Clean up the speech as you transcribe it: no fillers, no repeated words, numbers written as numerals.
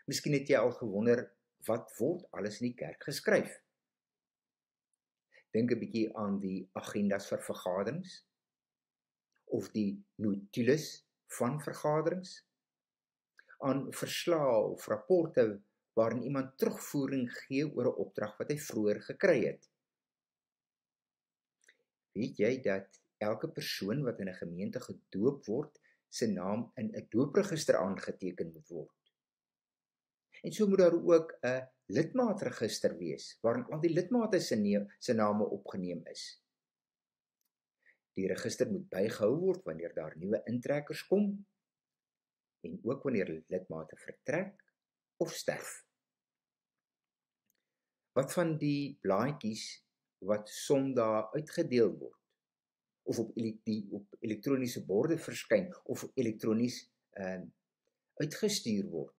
Miskien het jy al gewonder, wat word alles in die kerk geskryf? Dink 'n bietjie aan die agendas vir vergaderings, of die notules van vergaderings, aan verslae of rapporte waarin iemand terugvoering gee oor 'n opdrag wat hy vroeër gekry het. Weet jy dat elke persoon wat in 'n gemeente gedoop word, se naam in 'n doopregister aangeteken moet word? En so moet daar ook 'n lidmaatregister wees, waarin al die lidmate se name opgeneem is. Die register moet bygehou word wanneer daar nuwe intrekkers kom, en ook wanneer lidmate vertrek of sterf. Wat van die blaadjies wat Sondae uitgedeel word, of op elektroniese borde verskyn, of elektronies uitgestuur word?